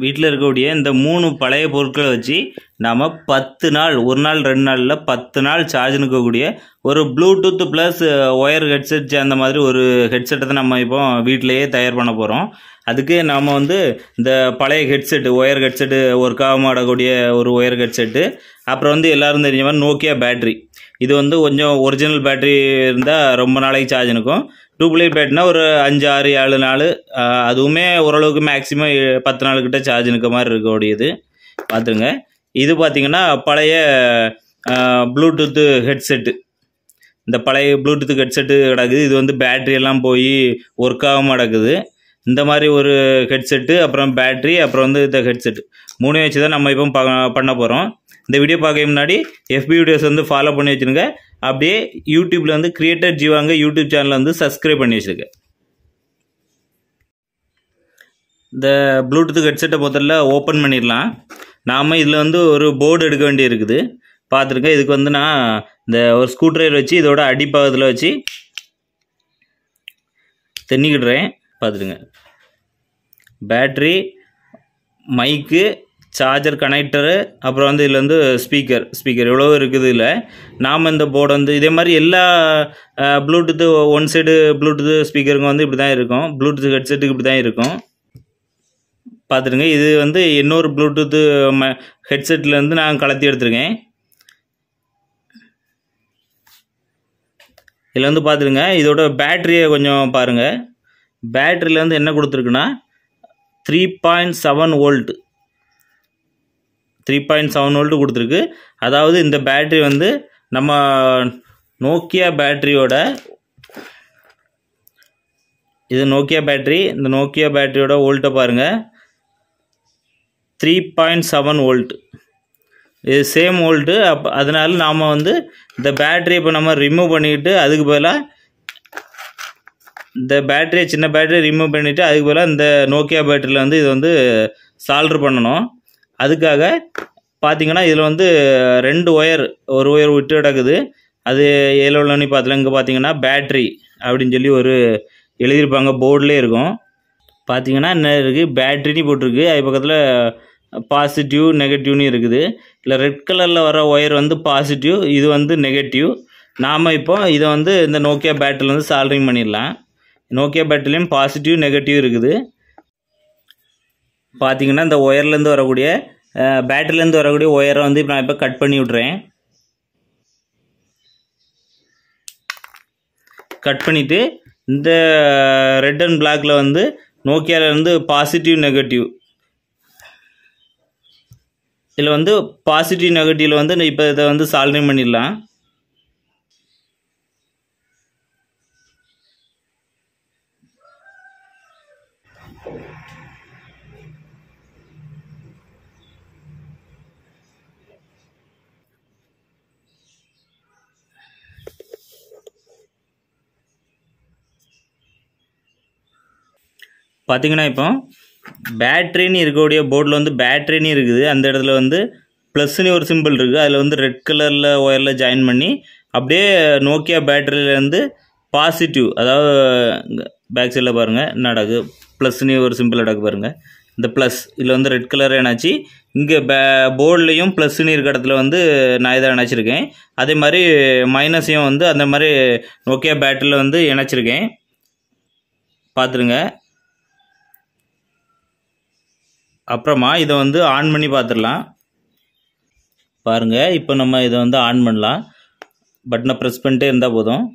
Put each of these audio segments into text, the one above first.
வீட்டில் இருக்கக்கூடிய இந்த 3 பழைய பொருட்களை வச்சு நாம் 10 நாள், ஒரு நாள் 2 நாளில் 10 நாள் சார்ஜ் நிற்கக்கூடிய ஒரு ப்ளூடூத் ப்ளஸ் ஒயர் ஹெட்செட் சேர்ந்த மாதிரி ஒரு ஹெட்செட்டை தான் நம்ம இப்போ வீட்டிலையே தயார் பண்ண போகிறோம். அதுக்கு நாம் இந்த பழைய ஹெட்செட்டு, ஒயர் ஹெட்செட்டு, ஒர்க் ஆகாமல் ஆடக்கூடிய ஒரு ஒயர் ஹெட்செட்டு, அப்புறம் எல்லாரும் தெரிஞ்ச மாதிரி நோக்கியா பேட்ரி. இது கொஞ்சம் ஒரிஜினல் பேட்ரி இருந்தால் ரொம்ப நாளைக்கு சார்ஜ் நிற்கும். டூப்ளைட் பேட்ரினா ஒரு 5, 6, 7 நாள், அதுவுமே ஓரளவுக்கு மேக்ஸிமம் 10 நாளுக்கிட்ட சார்ஜ் நிற்க மாதிரி இருக்கக்கூடியது. பார்த்துருங்க. இது பார்த்திங்கன்னா பழைய ப்ளூடூத்து ஹெட்செட்டு. இந்த பழைய ப்ளூடூத் ஹெட்செட்டு கிடக்குது. இது பேட்ரி எல்லாம் போய் ஒர்க் ஆகாமல் கிடக்குது. இந்த மாதிரி ஒரு ஹெட்செட்டு, அப்புறம் பேட்ரி, அப்புறம் இந்த ஹெட்செட்டு 3 வச்சு தான் நம்ம இப்போ பண்ண போகிறோம். இந்த வீடியோ பார்க்க முன்னாடி FB வீடியோஸ் ஃபாலோ பண்ணி வச்சுருங்க. அப்படியே யூடியூப்பில் கிரியேட்டர் ஜீவாங்க யூடியூப் சேனலை சப்ஸ்கிரைப் பண்ணி வச்சுருங்க. இந்த ப்ளூடூத் ஹெட்செட்டை முதல்ல ஓப்பன் பண்ணிடலாம். நாம் இதில் ஒரு போர்டு எடுக்க வேண்டி இருக்குது. பார்த்துருக்கேன். இதுக்கு நான் இந்த ஒரு ஸ்க்ரூ ட்ரைவர் வச்சு இதோட அடிப்பாகத்தில் வச்சு தென்னிக்கிடுறேன். பார்த்துருங்க. பேட்ரி, மைக்கு, சார்ஜர் கனெக்டரு, அப்புறம் இதில் ஸ்பீக்கர் இவ்வளோ இருக்குது. இல்லை நாம் இந்த போர்டு இதே மாதிரி எல்லா ப்ளூடூத்து ஒன் சைடு ப்ளூடூத் ஸ்பீக்கருங்க இப்படி தான் இருக்கும். ப்ளூடூத் ஹெட்செட்டுக்கு இப்படி தான் இருக்கும். பார்த்துருங்க. இது இன்னொரு ப்ளூடூத்து ஹெட்செட்லேருந்து நான் கலத்தி எடுத்துருக்கேன். இதில் பார்த்துருங்க. இதோட பேட்டரியை கொஞ்சம் பாருங்கள். பேட்டரியில் என்ன கொடுத்துருக்குன்னா 3.7 வோல்ட் 3.7 வோல்ட் கொடுத்துருக்கு. அதாவது இந்த பேட்டரி நம்ம நோக்கியா பேட்டரியோட, இது நோக்கியா பேட்டரி, இந்த நோக்கியா பேட்டரியோட வோல்ட்டை பாருங்கள். 3.7 வோல்ட், இது சேம் வோல்ட்டு. அதனால நாம் இந்த பேட்டரியை இப்போ நம்ம ரிமூவ் பண்ணிக்கிட்டு, அதுக்கு பதிலாக இந்த பேட்டரியை, சின்ன பேட்டரியை ரிமூவ் பண்ணிவிட்டு அதுக்கு பதிலாக இந்த நோக்கியா பேட்டரியில் இது சால்டர் பண்ணணும். அதுக்காக பார்த்திங்கன்னா இதில் 2 ஒயர், ஒரு ஒயர் விட்டு கிடக்குது. அது எவ்வளோன்னு பார்த்தலாம். இங்கே பார்த்திங்கன்னா பேட்ரி அப்படின்னு சொல்லி ஒரு எழுதியிருப்பாங்க, போர்டிலே இருக்கும். பார்த்திங்கன்னா என்ன இருக்குது, பேட்ரின்னு போட்டிருக்கு. அது பக்கத்தில் பாசிட்டிவ் நெகட்டிவ்னு இருக்குது. இல்லை ரெட் கலரில் வர ஒயர் பாசிட்டிவ், இது நெகட்டிவ். நாம் இப்போ இதை இந்த நோக்கியா பேட்டரியில் சால்டரிங் பண்ணிடலாம். நோக்கியா பேட்டரிலையும் பாசிட்டிவ் நெகட்டிவ் இருக்குது. பார்த்திங்கன்னா இந்த ஒயர்லேருந்து வரக்கூடிய, பேட்டரிலேருந்து வரக்கூடிய ஒயரை இப்போ நான் இப்போ கட் பண்ணி விட்றேன். கட் பண்ணிவிட்டு இந்த ரெட் அண்ட் பிளாக்கில் நோக்கியாவிலேருந்து பாசிட்டிவ் நெகட்டிவ், இதில் பாசிட்டிவ் நெகட்டிவில் இப்போ இதை சால்டரிங் பண்ணிடலாம். பார்த்திங்கன்னா இப்போ பேட்ரின்னு இருக்கக்கூடிய போர்டில் பேட்ரின்னு இருக்குது. அந்த இடத்துல ப்ளஸ்ன்னு ஒரு சிம்பிள் இருக்குது. அதில் ரெட் கலரில் ஒயரில் ஜாயின் பண்ணி அப்படியே நோக்கியா பேட்டரியிலேருந்து பாசிட்டிவ், அதாவது பேக் சைடில் பாருங்கள் என்ன நடக்கு, ப்ளஸ்ன்னு ஒரு சிம்பிள் நடக்கு பாருங்கள். இந்த ப்ளஸ் இதில் ரெட் கலர் என்னாச்சு. இங்கே போர்ட்லேயும் ப்ளஸ்ன்னு இருக்க இடத்துல நான் இதை இணைச்சிருக்கேன். அதே மாதிரி மைனஸையும் அந்த மாதிரி நோக்கியா பேட்டரியில் இணைச்சிருக்கேன். பார்த்துருங்க. அப்புறமா இதை ஆன் பண்ணி பார்த்துடலாம். பாருங்கள். இப்போ நம்ம இதை ஆன் பண்ணலாம். பட்டனை ப்ரெஸ் பண்ணிட்டே இருந்தால் போதும்.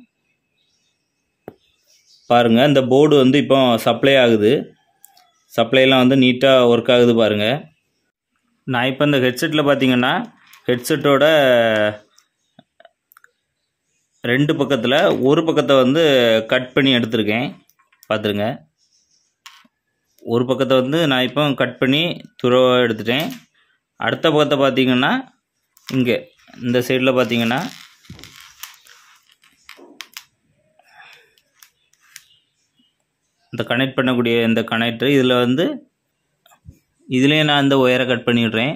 பாருங்கள். இந்த போர்டு இப்போ சப்ளை ஆகுது. சப்ளைலாம் நீட்டாக ஒர்க் ஆகுது பாருங்கள். நான் இப்போ இந்த ஹெட்செட்டில் பார்த்திங்கன்னா ஹெட்செட்டோட 2 பக்கத்தில் ஒரு பக்கத்தை கட் பண்ணி எடுத்திருக்கேன். பார்த்துருங்க. ஒரு பக்கத்தை நான் இப்போ கட் பண்ணி துருவாக எடுத்துட்டேன். அடுத்த பக்கத்தை பார்த்திங்கன்னா இங்கே இந்த சைடில் பார்த்திங்கன்னா இந்த கனெக்ட் பண்ணக்கூடிய இந்த கனெக்டர், இதில் இதுலேயே நான் இந்த ஒயரை கட் பண்ணிடுறேன்.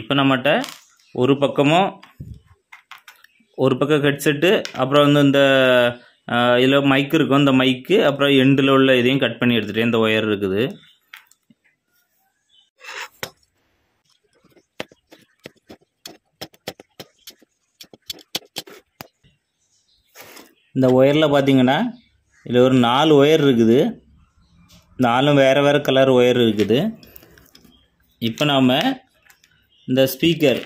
இப்போ நம்மகிட்ட ஒரு பக்கம் ஹெட்செட்டு, அப்புறம் இந்த இதில் மைக் இருக்கும், இந்த மைக்கு அப்புறம் எண்டில் உள்ள இதையும் கட் பண்ணி எடுத்துகிட்டேன். இந்த ஒயர் இருக்குது. இந்த ஒயரில் பார்த்தீங்கன்னா இதில் ஒரு 4 ஒயர் இருக்குது. 4 வேறு கலர் ஒயர் இருக்குது. இப்போ நாம் இந்த ஸ்பீக்கர்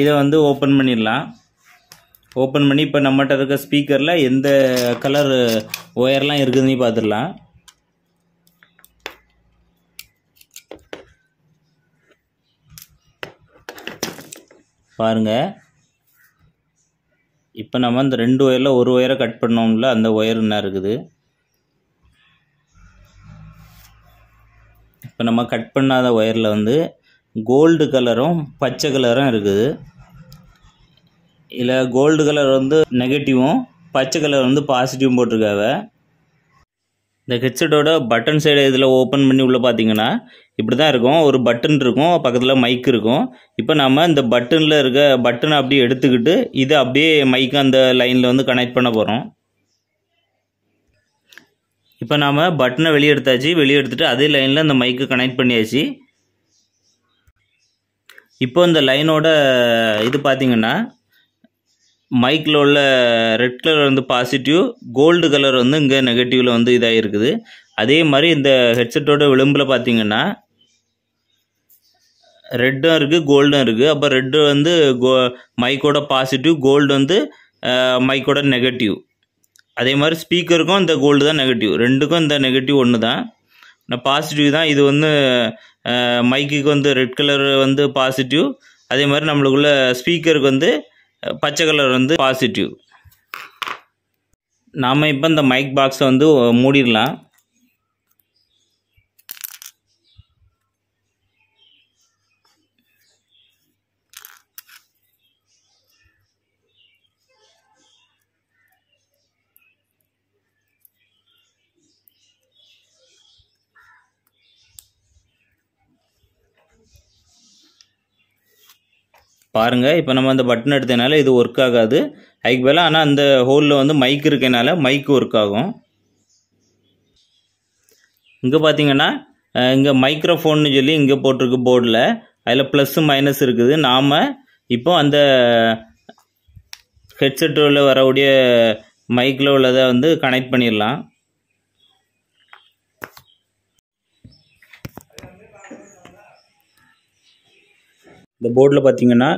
இதை வந்து ஓப்பன் பண்ணிடலாம். ஓப்பன் பண்ணி இப்போ நம்மகிட்ட இருக்க ஸ்பீக்கரில் எந்த கலர் ஒயர்லாம் இருக்குதுன்னு பார்த்துடலாம். பாருங்கள், இப்போ நம்ம இந்த 2 ஒயரில் ஒரு ஒயரை கட் பண்ணோம்ல, அந்த ஒயர் என்ன இருக்குது. இப்போ நம்ம கட் பண்ணாத ஒயரில் வந்து கோல்டு கலரும் பச்சை கலரும் இருக்குது. இதில் கோல்டு கலர் வந்து நெகட்டிவும் பச்சை கலர் வந்து பாசிட்டிவும் போட்டிருக்காங்க. இந்த ஹெட்செட்டோட பட்டன் சைடு இதில் ஓப்பன் பண்ணி உள்ளே பார்த்தீங்கன்னா இப்படி தான் இருக்கும். ஒரு பட்டன் இருக்கும், பக்கத்தில் மைக் இருக்கும். இப்போ நம்ம இந்த பட்டனில் இருக்க பட்டனை அப்படியே எடுத்துக்கிட்டு இதை அப்படியே மைக்கு அந்த லைனில் வந்து கனெக்ட் பண்ண போகிறோம். இப்போ நாம் பட்டனை வெளியே எடுத்தாச்சு. வெளியே எடுத்துகிட்டு அதே லைனில் இந்த மைக்கு கனெக்ட் பண்ணியாச்சு. இப்போ இந்த லைனோட இது பார்த்தீங்கன்னா மைக்கில் உள்ள ரெட் கலர் வந்து பாசிட்டிவ், கோல்டு கலர் வந்து இங்கே நெகட்டிவில் வந்து இதாக இருக்குது. அதே மாதிரி இந்த ஹெட்செட்டோட விளிம்பில் பார்த்தீங்கன்னா ரெட்டும் இருக்குது, கோல்டும் இருக்குது. அப்போ ரெட்டு வந்து மைக்கோட பாசிட்டிவ், கோல்டு வந்து மைக்கோட நெகட்டிவ். அதே மாதிரி ஸ்பீக்கருக்கும் இந்த கோல்டு தான் நெகட்டிவ், ரெண்டுக்கும் இந்த நெகட்டிவ் ஒன்று தான். பாசிட்டிவ் தான். இது வந்து மைக்குக்கு வந்து ரெட் கலர் வந்து பாசிட்டிவ், அதே மாதிரி நம்மளுக்குள்ள ஸ்பீக்கருக்கு வந்து பச்சை கலர் வந்து பாசிட்டிவ். நாம் இப்போ இந்த மைக் பாக்ஸை வந்து மூடிடலாம். பாருங்கள், இப்போ நம்ம அந்த பட்டன் எடுத்தனால இது ஒர்க் ஆகாது அதுக்கு பதிலாக. ஆனால் அந்த ஹோலில் வந்து மைக் இருக்கனால மைக் ஒர்க் ஆகும். இங்கே பார்த்தீங்கன்னா இங்கே மைக்ரோஃபோன்னு சொல்லி இங்கே போட்டிருக்கு போர்டில். அதில் ப்ளஸ் மைனஸ் இருக்குது. நாம் இப்போ அந்த ஹெட்செட்டில் வரக்கூடிய மைக்கில் உள்ளதை வந்து கனெக்ட் பண்ணிடலாம். இந்த போர்டில் பார்த்தீங்கன்னா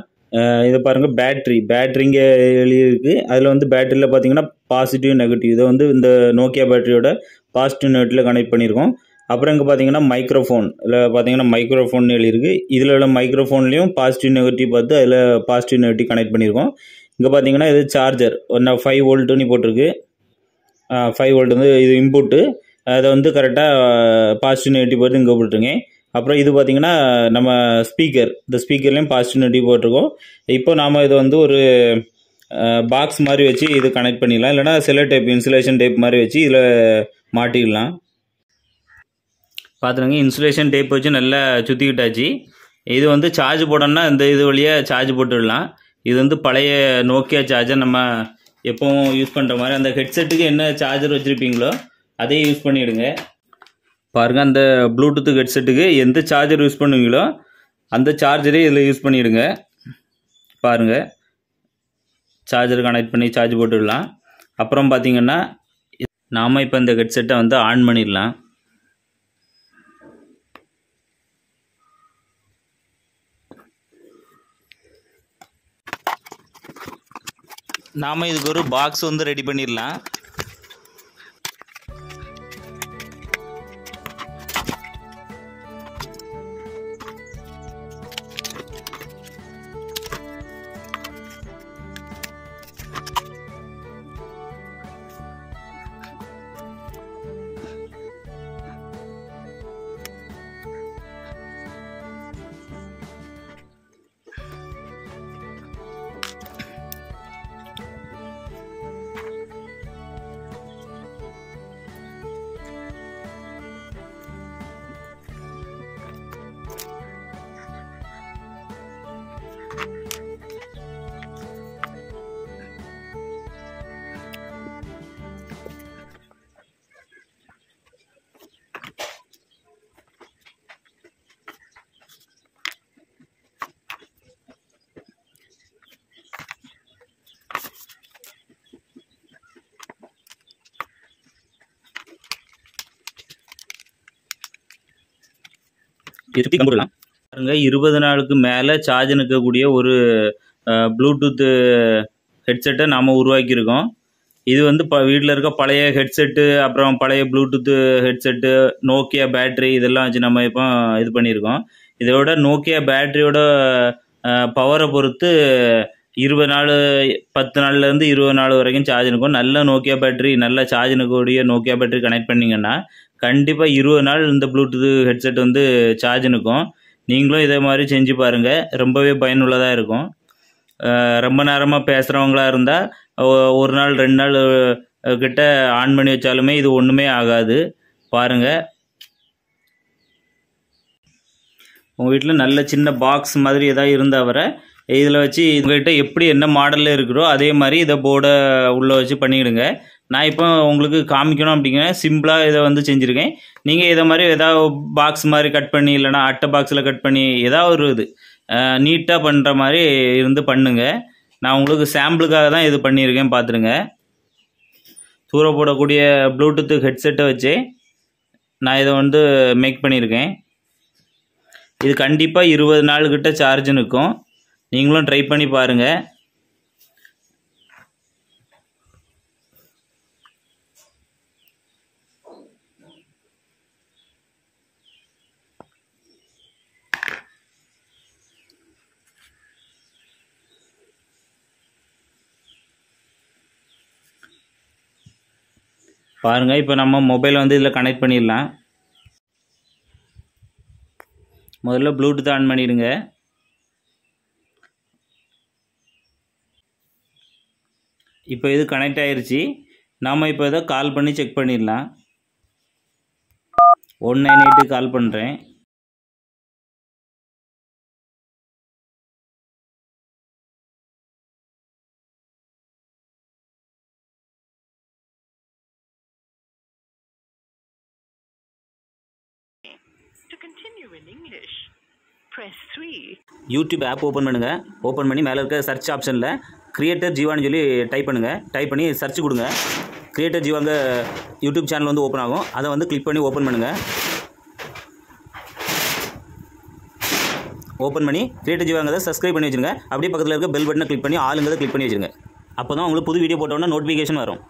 இதை பாருங்கள், பேட்ரிங்க எழுதியிருக்கு. அதில் வந்து பேட்டரியில் பார்த்தீங்கன்னா பாசிட்டிவ் நெகட்டிவ். இதை வந்து இந்த நோக்கியா பேட்டரியோட பாசிட்டிவ் நெகட்டிவில் கனெக்ட் பண்ணியிருக்கோம். அப்புறம் இங்கே பார்த்தீங்கன்னா மைக்ரோஃபோன், இதில் பார்த்தீங்கன்னா மைக்ரோஃபோன் எழுதியிருக்கு. இதில் உள்ள மைக்ரோஃபோன்லேயும் பாசிட்டிவ் நெகட்டிவ் பார்த்து அதில் பாசிட்டிவ் நெகட்டிவ் கனெக்ட் பண்ணியிருக்கோம். இங்கே பார்த்தீங்கன்னா இது சார்ஜர் 5 வோல்ட்டுன்னு போட்டிருக்கு. 5 வோல்ட் வந்து இது இன்புட்டு. அதை வந்து கரெக்டாக பாசிட்டிவ் நெகட்டிவ் பார்த்து இங்கே போட்டுருங்க. அப்புறம் இது பார்த்திங்கன்னா நம்ம ஸ்பீக்கர், இந்த ஸ்பீக்கர்லேயும் பாசிட்டிவ் நெகட்டிவ் போட்டிருக்கோம். இப்போ நாம் இதை வந்து ஒரு பாக்ஸ் மாதிரி வச்சு இது கனெக்ட் பண்ணிடலாம். இல்லைனா செல்லோ டேப், இன்சுலேஷன் டேப் மாதிரி வச்சு இதில் மாட்டிடலாம். பார்த்துருங்க, இன்சுலேஷன் டேப் வச்சு நல்லா சுற்றிக்கிட்டாச்சு. இது வந்து சார்ஜ் போடணும்னா இந்த இது வழியாக சார்ஜ் போட்டுடலாம். இது வந்து பழைய நோக்கியா சார்ஜர், நம்ம எப்போவும் யூஸ் பண்ணுற மாதிரி அந்த ஹெட்செட்டுக்கு என்ன சார்ஜர் வச்சுருப்பீங்களோ அதே யூஸ் பண்ணிவிடுங்க. பாருங்கள், அந்த ப்ளூடூத் ஹெட்செட்டுக்கு எந்த சார்ஜர் யூஸ் பண்ணுவீங்களோ அந்த சார்ஜரே இதில் யூஸ் பண்ணிவிடுங்க. பாருங்கள், சார்ஜர் கனெக்ட் பண்ணி சார்ஜ் போட்டுடலாம். அப்புறம் பார்த்திங்கன்னா நாம் இப்போ இந்த ஹெட்செட்டை வந்து ஆன் பண்ணிடலாம். நாம் இதுக்கு ஒரு பாக்ஸ் வந்து ரெடி பண்ணிடலாம். சுற்றி கம்பிடலாம் பாருங்க. 20 நாளுக்கு மேலே சார்ஜ் நிற்கக்கூடிய ஒரு ப்ளூடூத்து ஹெட்செட்டை நாம் உருவாக்கியிருக்கோம். இது வந்து வீட்டில் இருக்க பழைய ஹெட்செட்டு, அப்புறம் பழைய ப்ளூடூத்து ஹெட்செட்டு, நோக்கியா பேட்ரி இதெல்லாம் வச்சு நம்ம இப்போ இது பண்ணியிருக்கோம். இதோட நோக்கியா பேட்ரியோட பவரை பொறுத்து 20 நாள் 10 நாள்லேருந்து 20 நாள் வரைக்கும் சார்ஜ் நிற்கும். நல்ல நோக்கியா பேட்ரி, நல்ல சார்ஜ் நிற்கக்கூடிய நோக்கியா பேட்ரி கனெக்ட் பண்ணிங்கன்னா கண்டிப்பாக 20 நாள் இந்த ப்ளூடூத் ஹெட்செட் வந்து சார்ஜ் நிற்கும். நீங்களும் இதே மாதிரி செஞ்சு பாருங்கள், ரொம்பவே பயனுள்ளதாக இருக்கும். ரொம்ப நேரமாக பேசுகிறவங்களா இருந்தால் ஒரு நாள் 2 நாள் கிட்ட ஆன் பண்ணி வச்சாலுமே இது ஒன்றுமே ஆகாது. பாருங்கள், உங்கள் வீட்டில் நல்ல சின்ன பாக்ஸ் மாதிரி எதாவது இருந்தால் வர இதில் வச்சு உங்கள்கிட்ட எப்படி என்ன மாடலில் இருக்கிறோ அதே மாதிரி இதை போர்டை உள்ளே வச்சு பண்ணிவிடுங்க. நான் இப்போ உங்களுக்கு காமிக்கணும் அப்படிங்கிற சிம்பிளாக இதை வந்து செஞ்சுருக்கேன். நீங்கள் இதை மாதிரி ஏதாவது பாக்ஸ் மாதிரி கட் பண்ணி, இல்லைனா அட்டை பாக்ஸில் கட் பண்ணி ஏதாவது ஒரு இது நீட்டாக பண்ணுற மாதிரி இருந்து பண்ணுங்கள். நான் உங்களுக்கு சாம்பிளுக்காக தான் இது பண்ணியிருக்கேன், பார்த்துருங்க. தூர போடக்கூடிய ப்ளூடூத் ஹெட்செட்டை வச்சு நான் இதை வந்து மேக் பண்ணியிருக்கேன். இது கண்டிப்பாக 20 நாள்கிட்ட சார்ஜ் நிற்கும். நீங்களும் ட்ரை பண்ணி பாருங்கள். பாருங்கள், இப்போ நம்ம மொபைல் வந்து இதில் கனெக்ட் பண்ணிடலாம். முதல்ல ப்ளூடூத் ஆன் பண்ணிடுங்க. இப்போ இது கனெக்ட் ஆயிடுச்சு. நாம் இப்போ இதை கால் பண்ணி செக் பண்ணிடலாம். 198 கால் பண்ணுறேன். யூடியூப் ஆப் ஓப்பன் பண்ணுங்கள். ஓப்பன் பண்ணி மேலே இருக்க சர்ச் ஆப்ஷனில் கிரியேட்டர் ஜீவான்னு சொல்லி டைப் பண்ணுங்கள். டைப் பண்ணி சர்ச் கொடுங்க. கிரியேட்டர் ஜீவாங்க யூடியூப் சேனல் வந்து ஓப்பன் ஆகும். அதை வந்து கிளிக் பண்ணி ஓப்பன் பண்ணுங்கள். ஓப்பன் பண்ணி கிரியேட்டர் ஜீவாங்கிறத சப்ஸ்கிரைப் பண்ணி வச்சுருங்க. அப்படியே பக்கத்தில் இருக்க பெல் பட்டனை கிளிக் பண்ணி ஆளுங்கிறத கிளிக் பண்ணி வச்சுருங்க. அப்போ தான் உங்களுக்கு புது வீடியோ போட்டோன்னா நோட்டிஃபிகேஷன் வரும்.